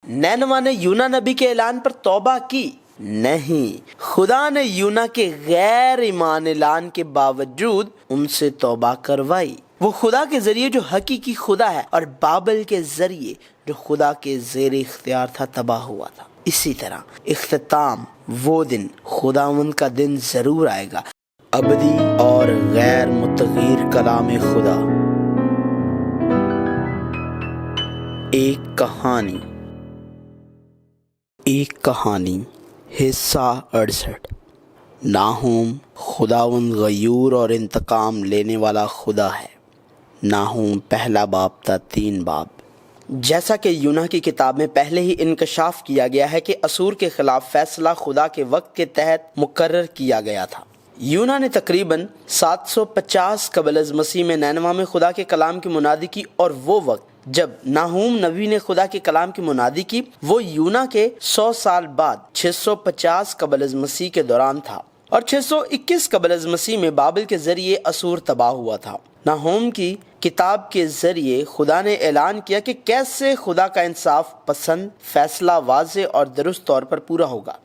नैनवा ने यूना नबी के ऐलान पर तौबा की? नहीं, खुदा ने यूना के गैर ईमान ऐलान के बावजूद उनसे तौबा करवाई। वो खुदा के जरिए जो हकीकी खुदा है और बाबल के जरिए जो खुदा के ज़ेर इख्तियार था तबाह हुआ था। इसी तरह इख्तिताम वो दिन खुदावंद का दिन जरूर आएगा, अबदी और गैर मुतगीर कलाम खुदा। एक कहानी हिस्सा 68। नाहूम खुदावंद गयूर और इंतकाम लेने वाला खुदा है। नाहूम पहला बाब था 3 बाब। जैसा कि यूना की किताब में पहले ही इंकशाफ किया गया है कि असूर के खिलाफ फैसला खुदा के वक्त के तहत मुकर्रर किया गया था। यूना ने तकरीबन 750 कबल अज़ मसीह में नैनवा में खुदा के कलाम की मुनादी की, और वो वक्त जब नाहूम नबी ने खुदा के कलाम की मुनादी की वो यूना के 100 साल बाद 650 कबल अज़ मसीह के दौरान था, और 621 कबल अज़ मसीह में बाबिल के जरिए असूर तबाह हुआ था। नाहूम की किताब के जरिए खुदा ने ऐलान किया कि कैसे खुदा का इंसाफ पसंद फैसला वाज़े और दुरुस्त तौर पर पूरा होगा।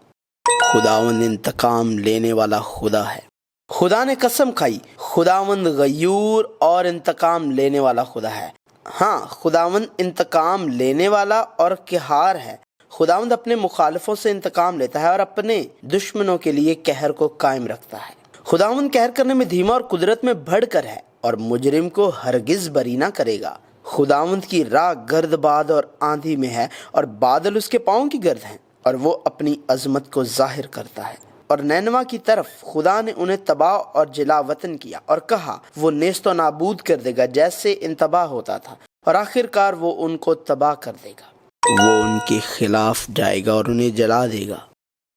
खुदावंद इंतकाम लेने वाला खुदा है। खुदा ने कसम खाई, खुदावंद गयूर और इंतकाम लेने वाला खुदा है। हाँ, खुदावंद इंतकाम लेने वाला और क़हार है। खुदावंद अपने मुखालिफों से इंतकाम लेता है और अपने दुश्मनों के लिए कहर को कायम रखता है। खुदावंद कहर करने में धीमा और कुदरत में बढ़कर है और मुजरिम को हरगिज बरी ना करेगा। खुदावंद की राह गर्दबाद और आंधी में है और बादल उसके पाँव की गर्द हैं, और वो अपनी अजमत को जाहिर करता है। और नैनवा की तरफ खुदा ने उन्हें तबाह और जिला वतन किया और कहा वो नेस्तो नाबूद कर देगा जैसे इंतबाह होता था, और आखिरकार वो उनको तबाह कर देगा। वो उनके खिलाफ जाएगा और उन्हें जला देगा।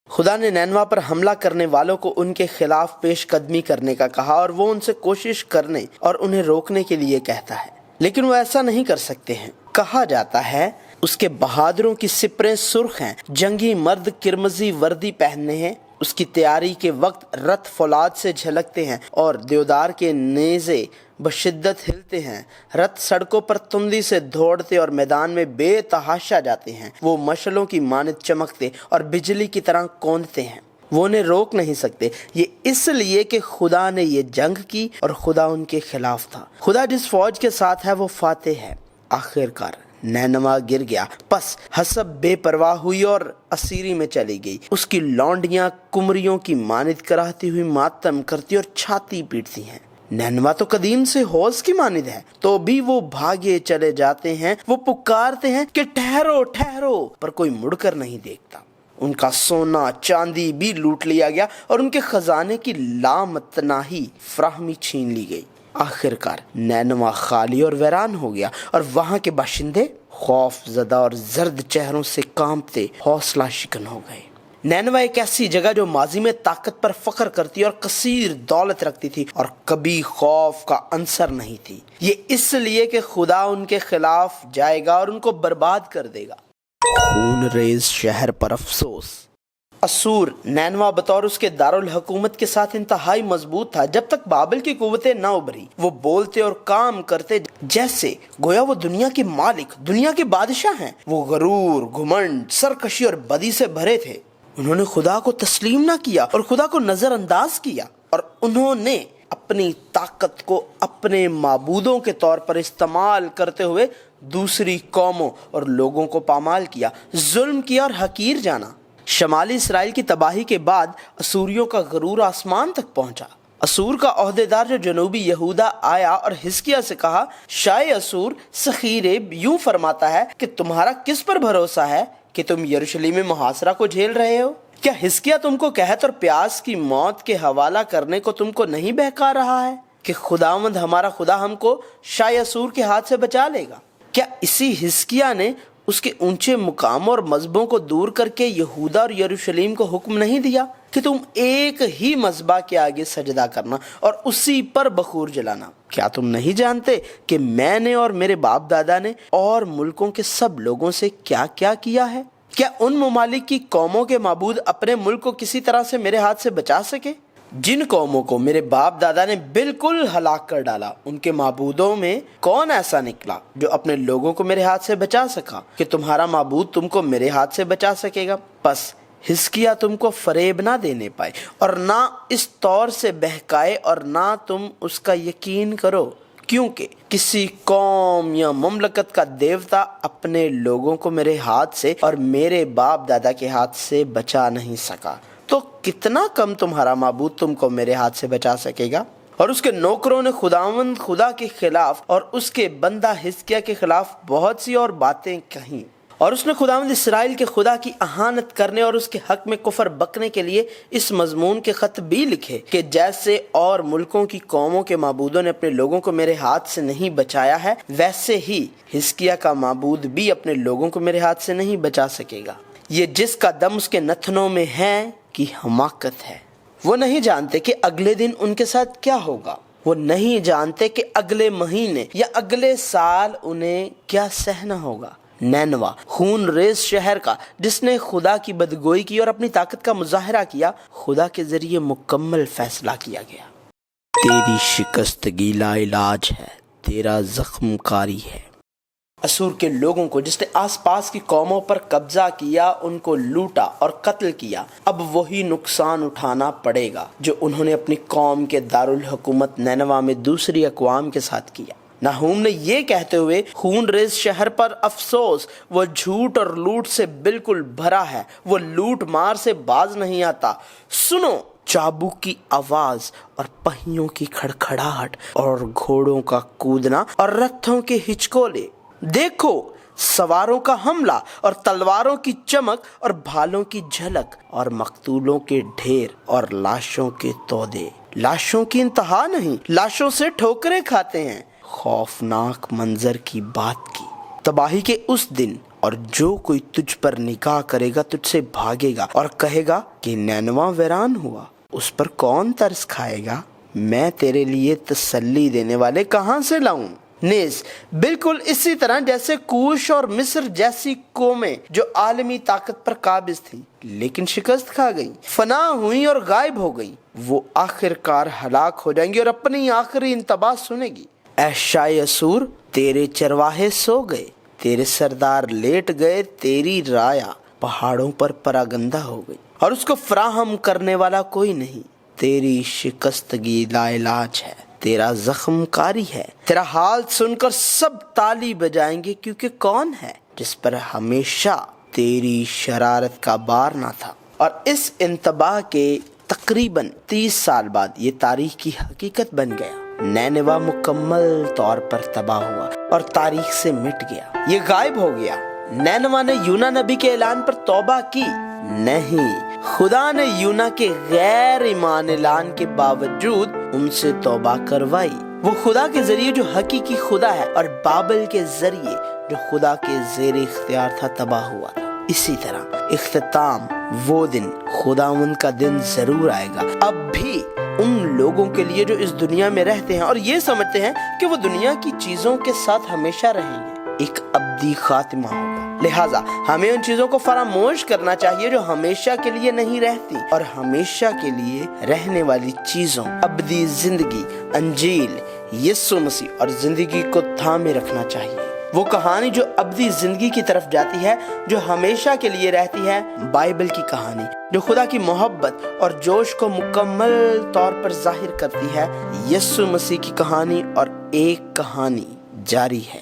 खुदा ने नैनवा पर हमला करने वालों को उनके खिलाफ पेश कदमी करने का कहा, और वो उनसे कोशिश करने और उन्हें रोकने के लिए कहता है, लेकिन वो ऐसा नहीं कर सकते हैं। कहा जाता है उसके बहादुरों की सिपरें सुर्ख हैं, जंगी मर्द किरमजी वर्दी पहनने हैं। उसकी तैयारी के वक्त रथ फौलाद से झलकते हैं और देवदार के नेज़े बशिद्दत हिलते हैं। रथ सड़कों पर तुंदी से दौड़ते और मैदान में बेतहाशा जाते हैं। वो मशलों की मानित चमकते और बिजली की तरह कौंधते हैं। वो उन्हें रोक नहीं सकते, ये इसलिए कि खुदा ने ये जंग की और खुदा उनके खिलाफ था। खुदा जिस फौज के साथ है वो फातेह है। आखिरकार नैनवा गिर गया, बस हसब बेपरवाह हुई और असीरी में चली गई। उसकी लौंडियां कुमरियों की मानित कराती हुई मातम करती और छाती पीटती हैं। नैनवा तो कदीम से हौज की मानिद है, तो भी वो भागे चले जाते हैं। वो पुकारते हैं कि ठहरो ठहरो, पर कोई मुड़कर नहीं देखता। उनका सोना चांदी भी लूट लिया गया और उनके खजाने की लामतनाही फ्राहमी छीन ली गई। आखिरकार नैनवा खाली और वीरान हो गया, और वहां के बाशिंदे खौफ ज़दा और जर्द चेहरों से कांपते हौसला शिकन हो गए। नैनवा एक ऐसी जगह जो माजी में ताकत पर फख्र करती और कसीर दौलत रखती थी और कभी खौफ का अंसर नहीं थी। ये इसलिए कि खुदा उनके खिलाफ जाएगा और उनको बर्बाद कर देगा। खून रेज शहर पर अफसोस। असूर नैनवा बतौर उसके दारुल हुकूमत के साथ इंतहाई मजबूत था जब तक बाबिल की कुव्वतें न उभरी। वो बोलते और काम करते जैसे गोया वो दुनिया के मालिक, दुनिया के बादशाह हैं। वो गरूर, घुमंड, सरकशी और बदी से भरे थे। उन्होंने खुदा को तस्लीम ना किया और खुदा को नजरअंदाज किया, और उन्होंने अपनी ताकत को अपने माबूदों के तौर पर इस्तेमाल करते हुए दूसरी कौमों और लोगों को पामाल किया, जुल्म किया और हकीर जाना। शमाली इसराइल की तबाही के बाद असूरियों का गरूर आसमान तक पहुंचा। असूर का ओहदेदार जो जनूबी यहूदा आया और हिजकिय्याह से कहा, शाह असूर सखीरेब यूं फरमाता है कि तुम्हारा किस पर भरोसा है कि तुम यरूशलेम में मुहासरा को झेल रहे हो? क्या हिजकिय्याह तुमको कहत और प्यास की मौत के हवाला करने को तुमको नहीं बहका रहा है कि खुदावंद हमारा खुदा हमको शाह असूर के हाथ से बचा लेगा? क्या इसी हिजकिय्याह ने उसके ऊंचे मुकाम और मजहबों को दूर करके यहूदा और यरूशलेम को हुक्म नहीं दिया कि तुम एक ही मजबा के आगे सजदा करना और उसी पर बखूर जलाना? क्या तुम नहीं जानते कि मैंने और मेरे बाप दादा ने और मुल्कों के सब लोगों से क्या क्या किया है? क्या उन ममालिक की कौमों के माबूद अपने मुल्क को किसी तरह से मेरे हाथ से बचा सके? جن قوموں کو میرے باپ دادا نے بالکل ہلاک کر ڈالا ان کے معبودوں میں کون ایسا نکلا جو اپنے لوگوں کو میرے ہاتھ سے بچا سکا کہ تمہارا معبود تم کو میرے ہاتھ سے بچا سکے گا؟ پس حزقیہ تم کو فریب نہ دینے پائے اور نہ اس طور سے بہکائے اور نہ تم اس کا یقین کرو، کیونکہ کسی قوم یا مملکت کا دیوتا اپنے لوگوں کو میرے ہاتھ سے اور میرے باپ دادا کے ہاتھ سے بچا نہیں سکا، تو کتنا کم تمہارا معبود تم کو میرے ہاتھ سے بچا سکے گا؟ اور اس کے نوکروں نے خداوند خدا کے خلاف اور اس کے بندہ حزقیہ کے خلاف بہت سی اور باتیں کہیں، اور اس نے خداوند اسرائیل کے خدا کی اہانت کرنے اور اس کے حق میں کفر بکنے کے لیے اس مضمون کے خط بھی لکھے کہ جیسے اور ملکوں کی قوموں کے معبودوں نے اپنے لوگوں کو میرے ہاتھ سے نہیں بچایا ہے، ویسے ہی حزقیہ کا معبود بھی اپنے لوگوں کو میرے ہاتھ سے نہیں بچا سکے گا۔ یہ جس کا دم اس کے نتنوں میں ہے کی حماقت ہے۔ وہ نہیں جانتے کہ اگلے دن ان کے ساتھ کیا ہوگا، وہ نہیں جانتے کہ اگلے مہینے یا اگلے سال انہیں کیا سہنا ہوگا۔ نینوا خون ریز شہر کا جس نے خدا کی بدگوئی کی اور اپنی طاقت کا مظاہرہ کیا، خدا کے ذریعے مکمل فیصلہ کیا گیا۔ تیری شکستگی لا علاج ہے، تیرا زخم کاری ہے۔ اسور کے لوگوں کو جس نے آس پاس کی قوموں پر قبضہ کیا، ان کو لوٹا اور قتل کیا، اب وہی نقصان اٹھانا پڑے گا جو انہوں نے اپنی قوم کے دارالحکومت نینوا میں دوسری اقوام کے ساتھ کیا۔ ناہوم نے یہ کہتے ہوئے خون ریز شہر پر افسوس، وہ جھوٹ اور لوٹ سے بالکل بھرا ہے، وہ لوٹ مار سے باز نہیں آتا۔ سنو چابوک کی آواز اور پہیوں کی کھڑکھڑاہٹ اور گھوڑوں کا کودنا اور رتھوں کے ہچکولے، دیکھو سواروں کا حملہ اور تلواروں کی چمک اور بھالوں کی جھلک اور مقتولوں کے ڈھیر اور لاشوں کے تودے، لاشوں کی انتہا نہیں، لاشوں سے ٹھوکریں کھاتے ہیں۔ خوفناک منظر کی بات کی، تباہی کے اس دن، اور جو کوئی تجھ پر نگاہ کرے گا تجھ سے بھاگے گا اور کہے گا کہ نینوا ویران ہوا، اس پر کون ترس کھائے گا؟ میں تیرے لیے تسلی دینے والے کہاں سے لاؤں؟ نیز بالکل اسی طرح جیسے کوش اور مصر جیسی قومیں جو عالمی طاقت پر قابض تھیں لیکن شکست کھا گئیں، فنا ہوئیں اور غائب ہو گئیں، وہ آخر کار ہلاک ہو جائیں گی اور اپنی آخری انتباہ سنے گی۔ اے شاہ اسور، تیرے چرواہے سو گئے، تیرے سردار لیٹ گئے، تیری رایا پہاڑوں پر پراگندہ ہو گئی اور اس کو فراہم کرنے والا کوئی نہیں۔ تیری شکستگی لا علاج ہے، تیرا زخم کاری ہے۔ تیرا حال سن کر سب تالی بجائیں گے، کیونکہ کون ہے جس پر ہمیشہ تیری شرارت کا بار نہ تھا۔ اور اس انتباہ کے تقریباً 30 سال بعد یہ تاریخ کی حقیقت بن گیا۔ نینوا مکمل طور پر تباہ ہوا اور تاریخ سے مٹ گیا، یہ غائب ہو گیا۔ نینوا نے یونا نبی کے اعلان پر توبہ کی؟ نہیں، خدا نے یونا کے غیر ایمان اعلان کے باوجود ان سے توبہ کروائی۔ وہ خدا کے ذریعے جو حقیقی خدا ہے اور بابل کے ذریعے جو خدا کے زیر اختیار تھا تباہ ہوا تھا۔ اسی طرح اختتام وہ دن، خداوند کا دن ضرور آئے گا، اب بھی ان لوگوں کے لیے جو اس دنیا میں رہتے ہیں اور یہ سمجھتے ہیں کہ وہ دنیا کی چیزوں کے ساتھ ہمیشہ رہیں گے۔ ایک ابدی خاتمہ ہوگا، لہٰذا ہمیں ان چیزوں کو فراموش کرنا چاہیے جو ہمیشہ کے لیے نہیں رہتی، اور ہمیشہ کے لیے رہنے والی چیزوں، ابدی زندگی، انجیل، یسوع مسیح اور زندگی کو تھامے رکھنا چاہیے۔ وہ کہانی جو ابدی زندگی کی طرف جاتی ہے، جو ہمیشہ کے لیے رہتی ہے، بائبل کی کہانی جو خدا کی محبت اور جوش کو مکمل طور پر ظاہر کرتی ہے، یسوع مسیح کی کہانی، اور ایک کہانی جاری ہے۔